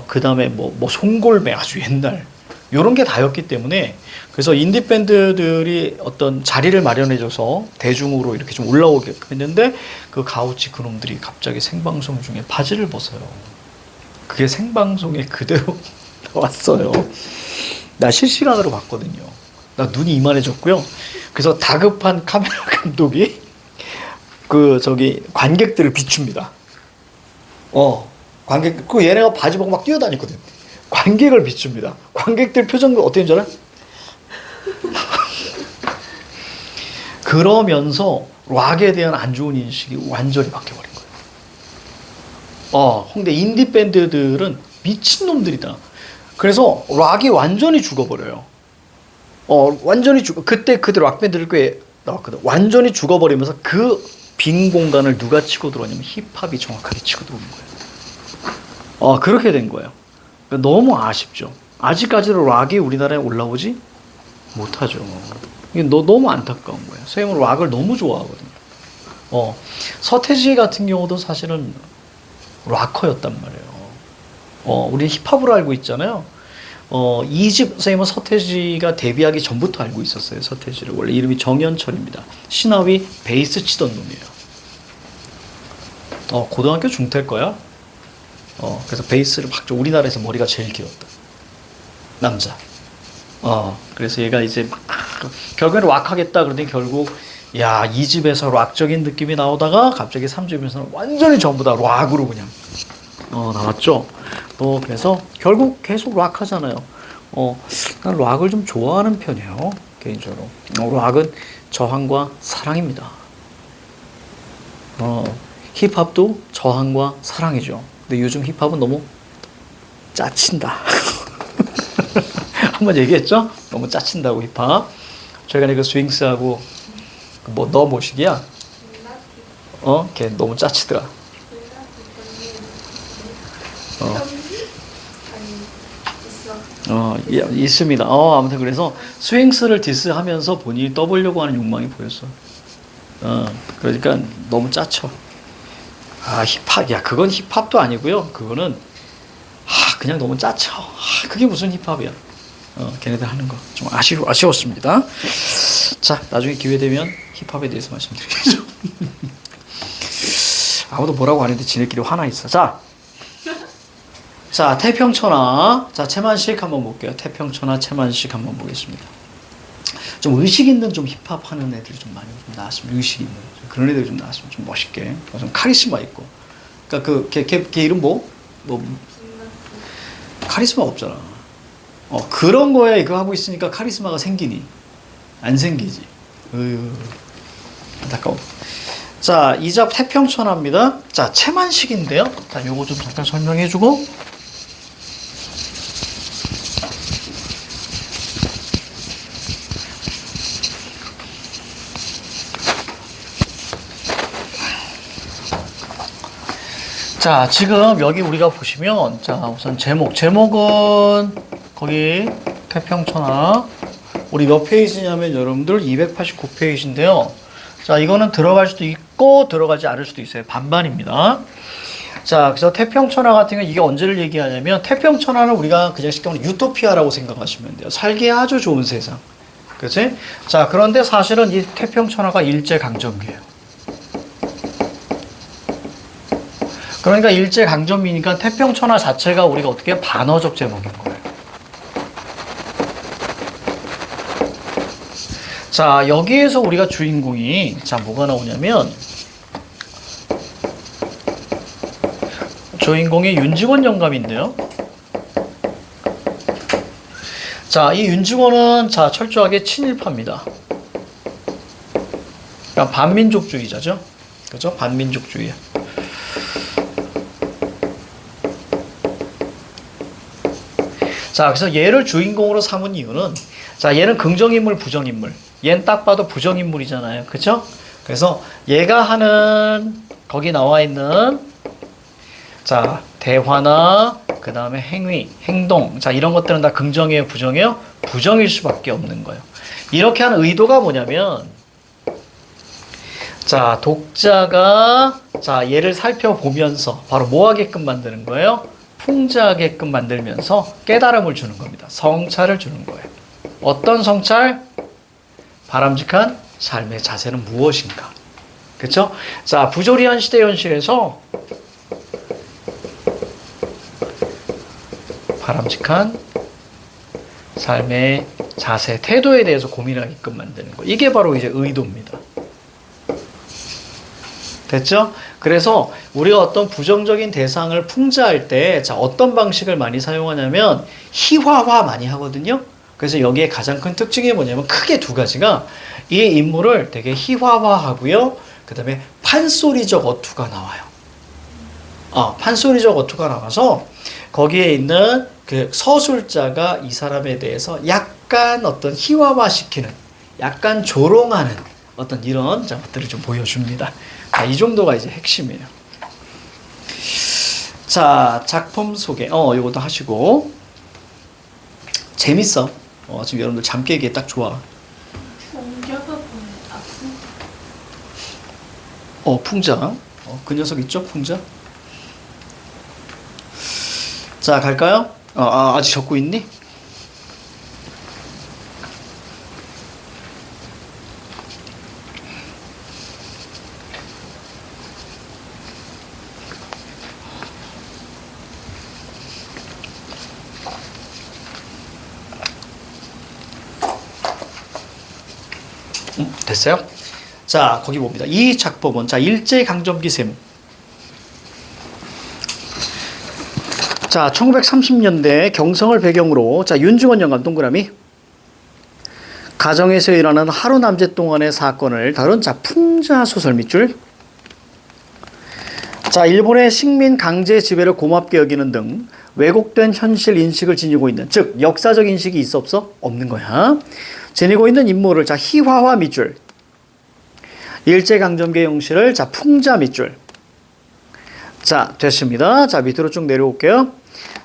그다음에 뭐 송골매 아주 옛날 요런 게 다였기 때문에 그래서 인디 밴드들이 어떤 자리를 마련해줘서 대중으로 이렇게 좀 올라오게끔 했는데 그 가우치 그놈들이 갑자기 생방송 중에 바지를 벗어요. 그게 생방송에 그대로 나왔어요. 나 실시간으로 봤거든요. 나 눈이 이만해졌고요. 그래서 다급한 카메라 감독이 관객들을 비춥니다. 얘네가 바지 벗고 막 뛰어다녔거든. 관객을 비춥니다. 관객들 표정도 어땠는 줄 알아? 그러면서 락에 대한 안 좋은 인식이 완전히 바뀌어버린 거예요. 근데 인디 밴드들은 미친놈들이다. 그래서 락이 완전히 죽어버려요. 그때 락 밴드들 꽤 나왔거든. 완전히 죽어버리면서 그 빈 공간을 누가 치고 들어오냐면 힙합이 정확하게 치고 들어오는 거예요. 그렇게 된 거예요. 너무 아쉽죠. 아직까지도 락이 우리나라에 올라오지 못하죠. 이게 너무 안타까운 거예요. 선생님은 락을 너무 좋아하거든요. 서태지 같은 경우도 사실은 락커였단 말이에요. 우리 힙합으로 알고 있잖아요. 이집 선생님은 서태지가 데뷔하기 전부터 알고 있었어요. 서태지를. 원래 이름이 정연철입니다. 신화위 베이스 치던 놈이에요. 고등학교 중퇴일 거야. 그래서 베이스를 막 우리나라에서 머리가 제일 길었다. 남자. 그래서 얘가 이제 막 결국엔 락 하겠다 그러더니 결국 이 집에서 락적인 느낌이 나오다가 갑자기 3집에서는 완전히 전부 다 락으로 그냥 나왔죠. 그래서 결국 계속 락 하잖아요. 난 락을 좀 좋아하는 편이에요. 개인적으로. 락은 저항과 사랑입니다. 힙합도 저항과 사랑이죠. 근데 요즘 힙합은 너무 짜친다. 한번 얘기했죠? 너무 짜친다고 힙합. 최근에 그 스윙스하고 너 뭐시기야? 걔 너무 짜치더라. 있습니다. 아무튼 그래서 스윙스를 디스하면서 본인이 떠보려고 하는 욕망이 보였어. 그러니까 너무 짜쳐. 힙합, 그건 힙합도 아니고요. 그거는 그냥 너무 짜쳐. 그게 무슨 힙합이야? 걔네들 하는 거 좀 아쉬웠습니다. 자, 나중에 기회 되면 힙합에 대해서 말씀드리겠죠. 아무도 뭐라고 하는데 지네끼리 화나 있어. 자, 자, 태평천하. 자, 채만식 한번 볼게요. 태평천하, 채만식 한번 보겠습니다. 좀 의식 있는 좀 힙합 하는 애들이 좀 많이 좀 나왔으면, 의식 있는. 그런 애들이 좀 나왔으면 좀 멋있게. 좀 카리스마 있고. 그러니까 걔 이름 뭐? 카리스마 없잖아. 그런 거에 이거 하고 있으니까 카리스마가 생기니? 안 생기지. 안타까워. 자, 이자 태평천하입니다. 자, 채만식인데요. 자, 요거 좀 잠깐 설명해주고. 자, 지금 여기 우리가 보시면, 자, 우선 제목은 거기 태평천하. 우리 몇 페이지냐면 여러분들 289페이지인데요. 자, 이거는 들어갈 수도 있고 들어가지 않을 수도 있어요. 반반입니다. 자, 그래서 태평천하 같은 경우 이게 언제를 얘기하냐면 태평천하는 우리가 그냥 쉽게 말하면 유토피아라고 생각하시면 돼요. 살기 아주 좋은 세상. 그치? 자, 그런데 사실은 이 태평천하가 일제강점기예요. 그러니까 일제강점기니까 태평천하 자체가 우리가 어떻게 반어적 제목인 거예요. 자, 여기에서 우리가 주인공이, 자, 뭐가 나오냐면, 주인공이 윤직원 영감인데요. 자, 이 윤직원은, 자, 철저하게 친일파입니다. 그러니까 반민족주의자죠. 그죠? 반민족주의. 자, 그래서 얘를 주인공으로 삼은 이유는, 자, 얘는 긍정인물, 부정인물. 얘는 딱 봐도 부정인물이잖아요. 그쵸? 그래서 얘가 하는, 거기 나와 있는, 자, 대화나, 그 다음에 행위, 행동. 자, 이런 것들은 다 긍정이에요, 부정이에요? 부정일 수밖에 없는 거예요. 이렇게 하는 의도가 뭐냐면, 자, 독자가, 자, 얘를 살펴보면서 바로 뭐 하게끔 만드는 거예요? 풍자하게끔 만들면서 깨달음을 주는 겁니다. 성찰을 주는 거예요. 어떤 성찰? 바람직한 삶의 자세는 무엇인가? 그렇죠? 자, 부조리한 시대 현실에서 바람직한 삶의 자세, 태도에 대해서 고민하게끔 만드는 거. 이게 바로 이제 의도입니다. 됐죠? 그래서 우리가 어떤 부정적인 대상을 풍자할 때, 자, 어떤 방식을 많이 사용하냐면 희화화 많이 하거든요. 그래서 여기에 가장 큰 특징이 뭐냐면 크게 두 가지가 이 인물을 되게 희화화하고요. 그 다음에 판소리적 어투가 나와요. 판소리적 어투가 나와서 거기에 있는 그 서술자가 이 사람에 대해서 약간 어떤 희화화시키는, 약간 조롱하는 어떤 이런 것들을 좀 보여줍니다. 자, 이 정도가 이제 핵심이에요. 자, 작품 소개. 이것도 하시고. 재밌어. 지금 여러분들 잠 깨기에 딱 좋아. 풍자가 뭐예요? 풍자. 그 녀석 있죠? 풍자. 자, 갈까요? 아직 적고 있니? 됐어요? 자, 거기 봅니다. 이 작품은, 자, 일제강점기셈. 자, 1930년대 경성을 배경으로, 자, 윤중원 영감 동그라미. 가정에서 일어나는 하루 남짓 동안의 사건을 다룬, 자, 풍자 소설 밑줄. 자, 일본의 식민 강제 지배를 고맙게 여기는 등 왜곡된 현실 인식을 지니고 있는, 즉 역사적 인식이 있어 없어? 없는 거야. 지니고 있는 인물을, 자, 희화화 밑줄. 일제강점기 형식을, 자, 풍자 밑줄. 자, 됐습니다. 자, 밑으로 쭉 내려올게요.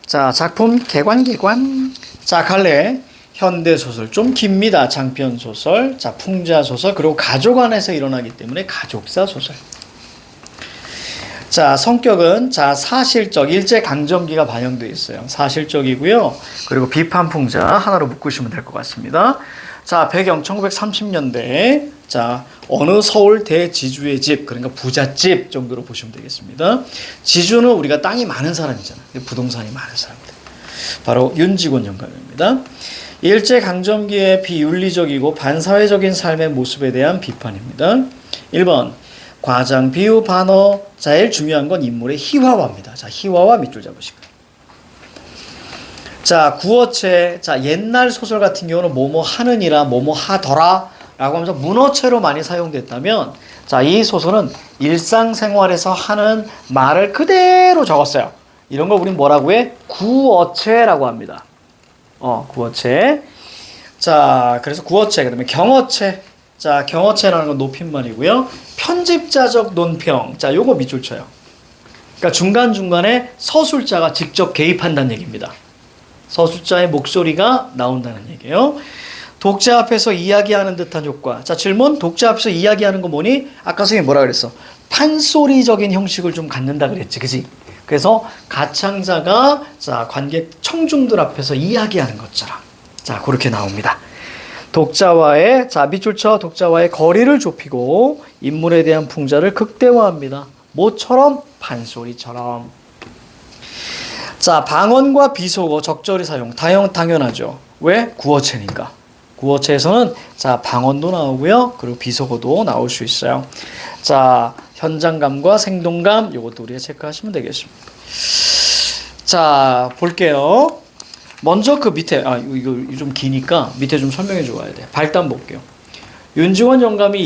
자, 작품 개관. 자, 갈래 현대소설 좀 깁니다. 장편소설, 자, 풍자소설, 그리고 가족 안에서 일어나기 때문에 가족사 소설. 자, 성격은, 자, 사실적, 일제강점기가 반영되어 있어요. 사실적이고요. 그리고 비판풍자 하나로 묶으시면 될 것 같습니다. 자, 배경 1930년대. 자, 어느 서울 대지주의 집, 그러니까 부잣집 정도로 보시면 되겠습니다. 지주는 우리가 땅이 많은 사람이잖아요. 부동산이 많은 사람들. 바로 윤직원 영감입니다. 일제강점기의 비윤리적이고 반사회적인 삶의 모습에 대한 비판입니다. 1번 과장, 비유, 반어. 제일 중요한 건 인물의 희화화입니다. 자, 희화화 밑줄 잡으시고. 자, 구어체. 자, 옛날 소설 같은 경우는 뭐뭐 하느니라, 뭐뭐 하더라 라고 하면서 문어체로 많이 사용됐다면, 자, 이 소설은 일상생활에서 하는 말을 그대로 적었어요. 이런 걸 우리는 뭐라고 해? 구어체라고 합니다. 구어체. 자, 그래서 구어체. 그 다음에 경어체. 자, 경어체라는 건 높임말이고요. 편집자적 논평. 자, 요거 밑줄 쳐요. 그러니까 중간중간에 서술자가 직접 개입한다는 얘기입니다. 서술자의 목소리가 나온다는 얘기예요. 독자 앞에서 이야기하는 듯한 효과. 자, 질문. 독자 앞에서 이야기하는 거 뭐니? 아까 선생님이 뭐라 그랬어? 판소리적인 형식을 좀 갖는다 그랬지. 그지? 그래서 가창자가 자, 관객 청중들 앞에서 이야기하는 것처럼. 자, 그렇게 나옵니다. 독자와의, 자, 밑줄 쳐. 독자와의 거리를 좁히고 인물에 대한 풍자를 극대화합니다. 뭐처럼? 판소리처럼. 자, 방언과 비속어 적절히 사용. 당연하죠. 왜? 구어체니까. 구어체에서는 자, 방언도 나오고요. 그리고 비속어도 나올 수 있어요. 자, 현장감과 생동감, 요것도 우리가 체크하시면 되겠습니다. 자, 볼게요. 먼저 그 밑에, 이거 좀 기니까 밑에 좀 설명해 줘야 돼. 발단 볼게요. 윤지원 영감이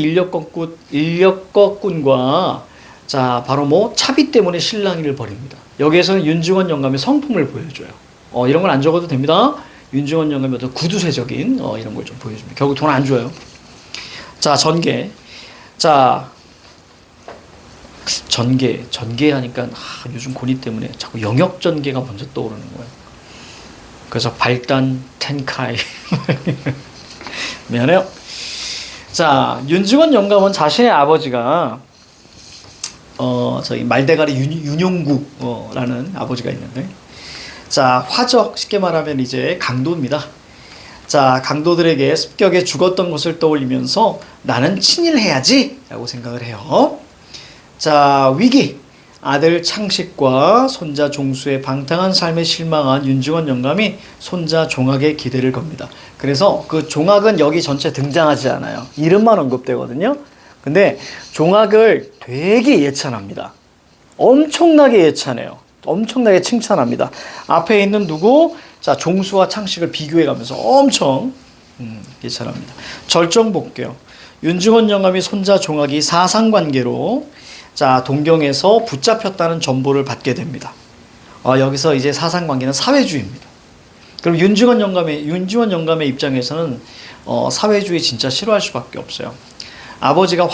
인력거꾼과 자, 바로 뭐 차비 때문에 실랑이를 벌입니다. 여기에서는 윤지원 영감의 성품을 보여줘요. 이런 건 안 적어도 됩니다. 윤지원 영감의 어떤 구두쇠적인 이런 걸 좀 보여줍니다. 결국 돈 안 줘요. 자, 전개. 자, 전개 하니까 요즘 고니 때문에 자꾸 영역 전개가 먼저 떠오르는 거예요. 그래서 발단 텐카이 미안해요. 자, 윤지원 영감은 자신의 아버지가 저희 말대가리 윤용국라는 아버지가 있는데, 자, 화적, 쉽게 말하면 이제 강도입니다. 자, 강도들에게 습격에 죽었던 것을 떠올리면서 나는 친일해야지 라고 생각을 해요. 자, 위기. 아들 창식과 손자 종수의 방탕한 삶에 실망한 윤지원 영감이 손자 종학의 기대를 겁니다. 그래서 그 종학은 여기 전체 등장하지 않아요. 이름만 언급되거든요. 근데 종학을 되게 예찬합니다. 엄청나게 예찬해요. 엄청나게 칭찬합니다. 앞에 있는 누구? 자, 종수와 창식을 비교해가면서 엄청 예찬합니다. 절정 볼게요. 윤지원 영감이 손자 종학이 사상관계로 자, 동경에서 붙잡혔다는 정보를 받게 됩니다. 여기서 이제 사상관계는 사회주의입니다. 그럼 윤지원 영감의 입장에서는 사회주의 진짜 싫어할 수밖에 없어요. 아버지가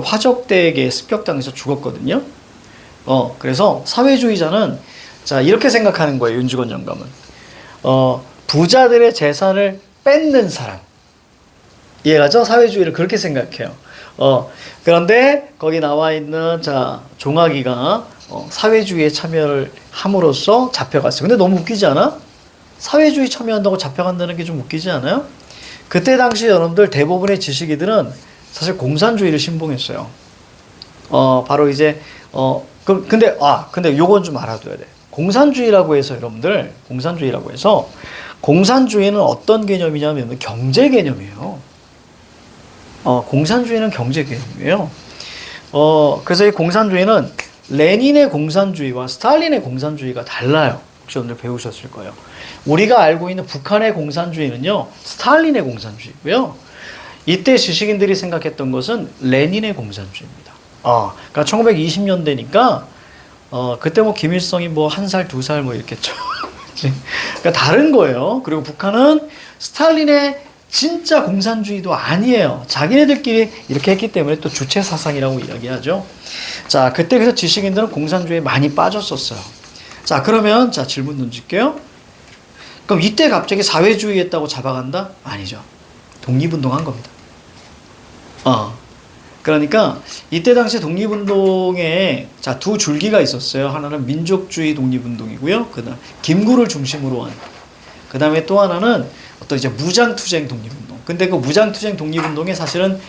화적대에게 습격당해서 죽었거든요. 그래서 사회주의자는 자, 이렇게 생각하는 거예요. 윤지원 영감은 부자들의 재산을 뺏는 사람. 이해가죠? 사회주의를 그렇게 생각해요. 그런데 거기 나와 있는 자, 종학이가 사회주의에 참여를 함으로써 잡혀갔어요. 근데 너무 웃기지 않아? 사회주의 참여한다고 잡혀간다는 게 좀 웃기지 않아요? 그때 당시 여러분들 대부분의 지식인들은 사실 공산주의를 신봉했어요. 바로 이제 근데 요건 좀 알아둬야 돼. 공산주의라고 해서 여러분들 공산주의는 어떤 개념이냐면 경제 개념이에요. 공산주의는 경제 개념이에요. 그래서 이 공산주의는 레닌의 공산주의와 스탈린의 공산주의가 달라요. 혹시 오늘 배우셨을 거예요. 우리가 알고 있는 북한의 공산주의는요, 스탈린의 공산주의고요. 이때 지식인들이 생각했던 것은 레닌의 공산주의입니다. 그러니까 1920년대니까 그때 뭐 김일성이 뭐 1살, 2살 뭐 이렇겠죠. 그러니까 다른 거예요. 그리고 북한은 스탈린의 진짜 공산주의도 아니에요. 자기네들끼리 이렇게 했기 때문에 또 주체 사상이라고 이야기하죠. 자, 그때 그래서 지식인들은 공산주의에 많이 빠졌었어요. 자, 그러면 자, 질문 던질게요. 그럼 이때 갑자기 사회주의 했다고 잡아간다? 아니죠. 독립운동한 겁니다. 그러니까 이때 당시 독립운동에 자, 두 줄기가 있었어요. 하나는 민족주의 독립운동이고요. 그다음 김구를 중심으로 한. 그다음에 또 하나는 어떤 이제 무장투쟁 독립운동. 근데 그 무장투쟁 독립운동에 사실은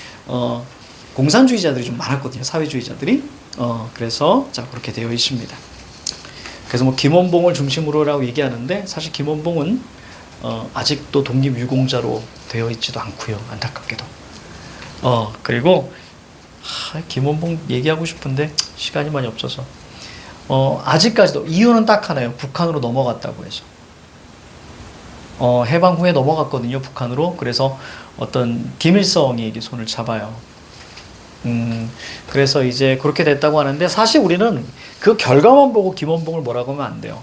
공산주의자들이 좀 많았거든요. 사회주의자들이. 그래서 자 그렇게 되어 있습니다. 그래서 뭐 김원봉을 중심으로라고 얘기하는데 사실 김원봉은 아직도 독립유공자로 되어 있지도 않고요. 안타깝게도. 그리고 김원봉 얘기하고 싶은데 시간이 많이 없어서 아직까지도 이유는 딱 하나예요. 북한으로 넘어갔다고 해서. 해방 후에 넘어갔거든요. 북한으로. 그래서 어떤 김일성이 손을 잡아요. 그래서 이제 그렇게 됐다고 하는데 사실 우리는 그 결과만 보고 김원봉을 뭐라고 하면 안 돼요.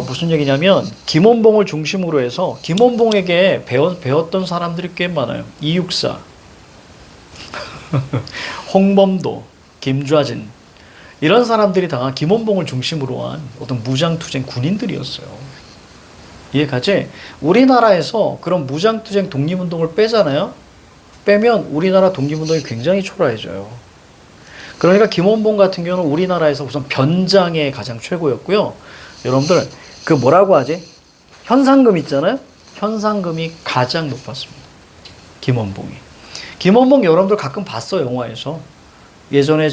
무슨 얘기냐면 김원봉을 중심으로 해서 김원봉에게 배웠던 사람들이 꽤 많아요. 이육사, 홍범도, 김좌진 이런 사람들이 다 김원봉을 중심으로 한 어떤 무장투쟁 군인들이었어요. 이해가지? 우리나라에서 그런 무장투쟁 독립운동을 빼잖아요. 빼면 우리나라 독립운동이 굉장히 초라해져요. 그러니까 김원봉 같은 경우는 우리나라에서 우선 변장에 가장 최고였고요. 여러분들 그 뭐라고 하지? 현상금 있잖아요. 현상금이 가장 높았습니다. 김원봉이. 김원봉 여러분들 가끔 봤어요. 영화에서. 예전에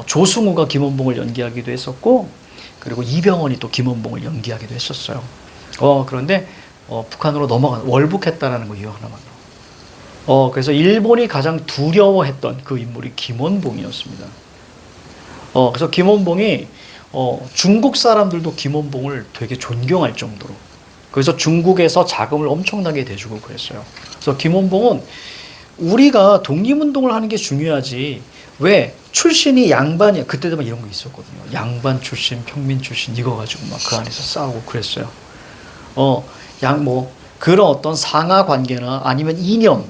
조승우가 김원봉을 연기하기도 했었고 그리고 이병헌이 또 김원봉을 연기하기도 했었어요. 그런데 북한으로 월북했다라는 거 이유 하나만으로. 그래서 일본이 가장 두려워했던 그 인물이 김원봉이었습니다. 그래서 김원봉이 중국 사람들도 김원봉을 되게 존경할 정도로. 그래서 중국에서 자금을 엄청나게 대주고 그랬어요. 그래서 김원봉은 우리가 독립운동을 하는 게 중요하지. 왜? 출신이 양반이야. 그때도 막 이런 거 있었거든요. 양반 출신, 평민 출신 이거 가지고 막 그 안에서 싸우고 그랬어요. 그런 어떤 상하 관계나 아니면 이념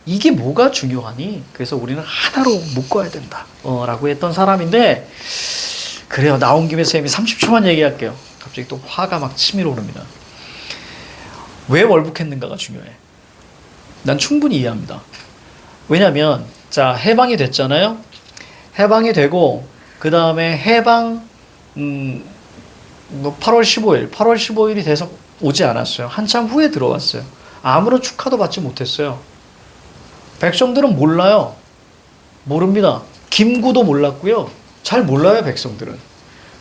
이게 뭐가 중요하니? 그래서 우리는 하나로 묶어야 된다. 라고 했던 사람인데 그래요. 나온 김에 쌤이 30초만 얘기할게요. 갑자기 또 화가 막 치밀어 오릅니다. 왜 월북했는가가 중요해. 난 충분히 이해합니다. 왜냐면 자 해방이 됐잖아요. 해방이 되고 그 다음에 해방 8월 15일이 돼서 오지 않았어요. 한참 후에 들어왔어요. 아무런 축하도 받지 못했어요. 백성들은 몰라요. 모릅니다. 김구도 몰랐고요. 잘 몰라요, 백성들은.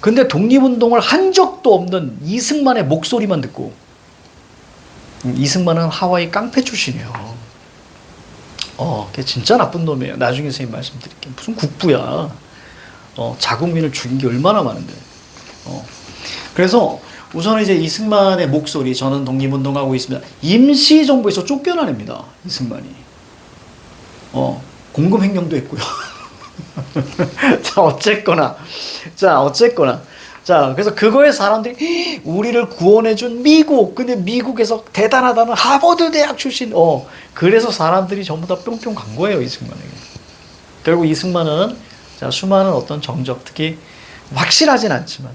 근데 독립운동을 한 적도 없는 이승만의 목소리만 듣고 이승만은 하와이 깡패 출신이에요. 그게 진짜 나쁜 놈이에요. 나중에 선생님 말씀드릴게요. 무슨 국부야. 자국민을 죽인 게 얼마나 많은데. 그래서 우선 이제 이승만의 목소리, 저는 독립운동하고 있습니다. 임시정부에서 쫓겨나냅니다. 이승만이. 공금횡령도 했고요. 자, 어쨌거나. 자, 그래서 그거에 사람들이 우리를 구원해준 미국. 근데 미국에서 대단하다는 하버드 대학 출신. 그래서 사람들이 전부 다 뿅뿅 간 거예요, 이승만에게. 결국 이승만은 자, 수많은 어떤 정적, 특히 확실하진 않지만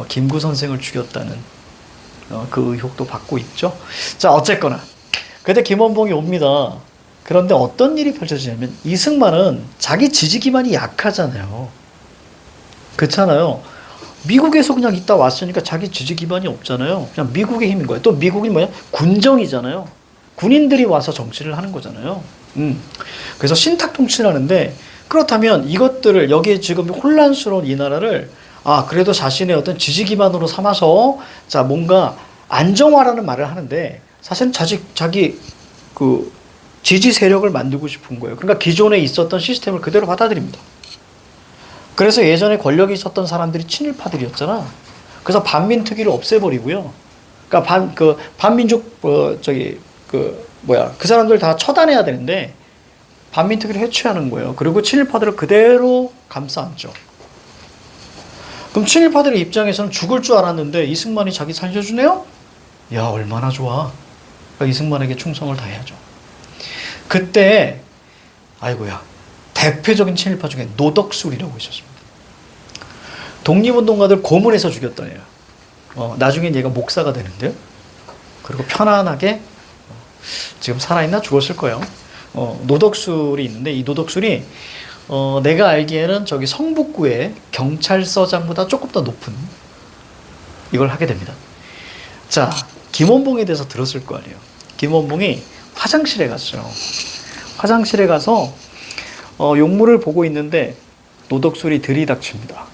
김구 선생을 죽였다는 그 의혹도 받고 있죠. 자, 어쨌거나. 그때 김원봉이 옵니다. 그런데 어떤 일이 펼쳐지냐면 이승만은 자기 지지 기반이 약하잖아요. 그렇잖아요. 미국에서 그냥 있다 왔으니까 자기 지지 기반이 없잖아요. 그냥 미국의 힘인 거예요. 또 미국이 뭐야? 군정이잖아요. 군인들이 와서 정치를 하는 거잖아요. 그래서 신탁 통치를 하는데 그렇다면 이것들을 여기에 지금 혼란스러운 이 나라를 그래도 자신의 어떤 지지 기반으로 삼아서 자 뭔가 안정화라는 말을 하는데 사실은 자기 그 지지 세력을 만들고 싶은 거예요. 그러니까 기존에 있었던 시스템을 그대로 받아들입니다. 그래서 예전에 권력이 있었던 사람들이 친일파들이었잖아. 그래서 반민특위를 없애버리고요. 그러니까 반민족 그 사람들 다 처단해야 되는데 반민특위를 해체하는 거예요. 그리고 친일파들을 그대로 감싸안죠. 그럼 친일파들의 입장에서는 죽을 줄 알았는데 이승만이 자기 살려주네요? 야, 얼마나 좋아. 그러니까 이승만에게 충성을 다해야죠. 그때 아이고야 대표적인 친일파 중에 노덕술이라고 있었습니다. 독립운동가들 고문해서 죽였던 애야. 나중엔 얘가 목사가 되는데요. 그리고 편안하게 지금 살아있나 죽었을 거예요. 노덕술이 있는데 이 노덕술이 내가 알기에는 저기 성북구의 경찰서장보다 조금 더 높은 이걸 하게 됩니다. 자, 김원봉에 대해서 들었을 거 아니에요. 김원봉이 화장실에 갔어요. 화장실에 가서 용물을 보고 있는데 노덕술이 들이닥칩니다.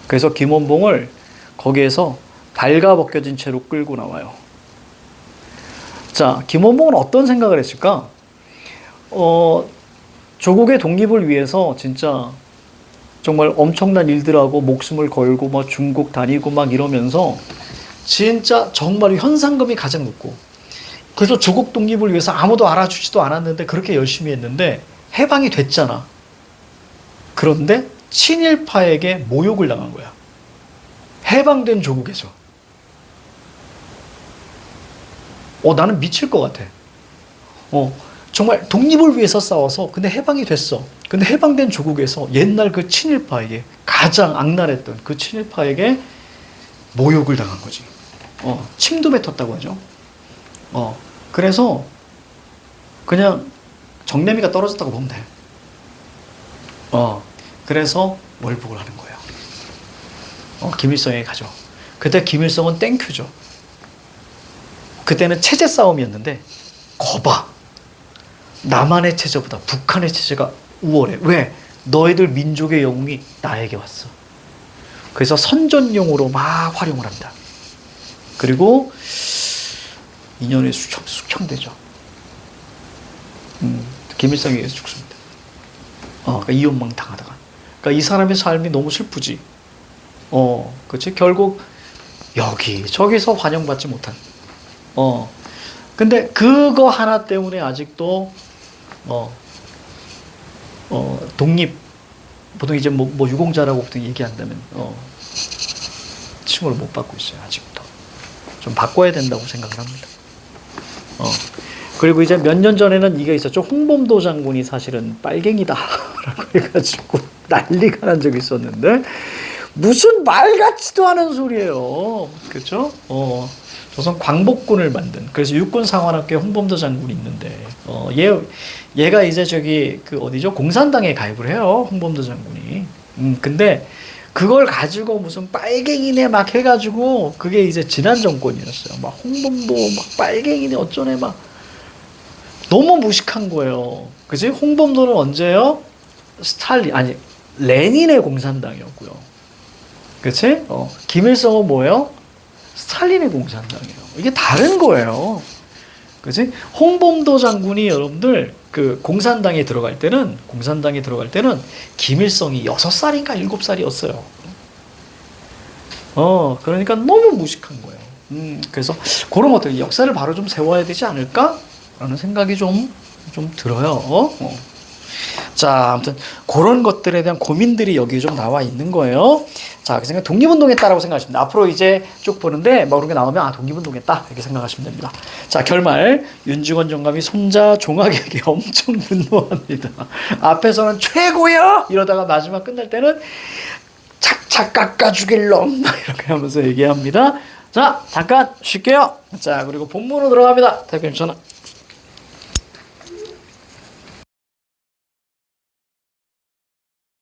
그래서 김원봉을 거기에서 발가벗겨진 채로 끌고 나와요. 자, 김원봉은 어떤 생각을 했을까? 조국의 독립을 위해서 진짜 정말 엄청난 일들하고 목숨을 걸고 막 중국 다니고 막 이러면서 진짜 정말 현상금이 가장 높고, 그래서 조국 독립을 위해서 아무도 알아주지도 않았는데 그렇게 열심히 했는데 해방이 됐잖아. 그런데 친일파에게 모욕을 당한 거야. 해방된 조국에서. 나는 미칠 것 같아. 정말 독립을 위해서 싸워서 근데 해방이 됐어. 근데 해방된 조국에서 옛날 그 친일파에게, 가장 악랄했던 그 친일파에게 모욕을 당한 거지. 침도 뱉었다고 하죠. 그래서 그냥 정내미가 떨어졌다고 보면 돼. 그래서 월북을 하는 거예요. 김일성에게 가죠. 그때 김일성은 땡큐죠. 그때는 체제 싸움이었는데, 거봐. 남한의 체제보다 북한의 체제가 우월해. 왜? 너희들 민족의 영웅이 나에게 왔어. 그래서 선전용으로 막 활용을 합니다. 그리고 2년에 숙청되죠. 김일성에 의해서 죽습니다. 그러니까 이혼망 당하다가. 그러니까 이 사람의 삶이 너무 슬프지. 그치? 결국 저기서 환영받지 못한. 근데 그거 하나 때문에 아직도 독립, 보통 이제 뭐 유공자라고 보통 얘기한다면 칭호를 못 받고 있어요. 아직부터 좀 바꿔야 된다고 생각을 합니다. 그리고 이제 몇 년 전에는 이게 있었죠. 홍범도 장군이 사실은 빨갱이다라고 해가지고 난리가 난 적이 있었는데, 무슨 말 같지도 않은 소리예요. 그렇죠? 조선 광복군을 만든, 그래서 육군상관학교에 홍범도 장군이 있는데, 얘가 이제 그 어디죠? 공산당에 가입을 해요. 홍범도 장군이. 근데 그걸 가지고 무슨 빨갱이네 막 해가지고, 그게 이제 지난 정권이었어요. 막 홍범도 막 빨갱이네 어쩌네 막 너무 무식한 거예요. 그지? 홍범도는 언제요? 레닌의 공산당이었고요. 그치? 김일성은 뭐예요? 스탈린의 공산당이에요. 이게 다른 거예요. 그치? 홍범도 장군이 여러분들 그 공산당에 들어갈 때는 김일성이 6살인가 7살이었어요. 그러니까 너무 무식한 거예요. 그래서 그런 것들, 역사를 바로 좀 세워야 되지 않을까? 라는 생각이 좀 들어요. 자, 아무튼 그런 것들에 대한 고민들이 여기 좀 나와 있는 거예요. 자, 그 생각 독립운동했다라고 생각하십니다. 앞으로 이제 쭉 보는데 뭐 그런 게 나오면 독립운동했다 이렇게 생각하시면 됩니다. 자, 결말 윤중원 정감이 손자 종학에게 엄청 분노합니다. 앞에서는 최고야 이러다가 마지막 끝날 때는 착착 깎아 죽일 놈 이렇게 하면서 얘기합니다. 자, 잠깐 쉴게요. 자, 그리고 본문으로 들어갑니다. 대표님 전화.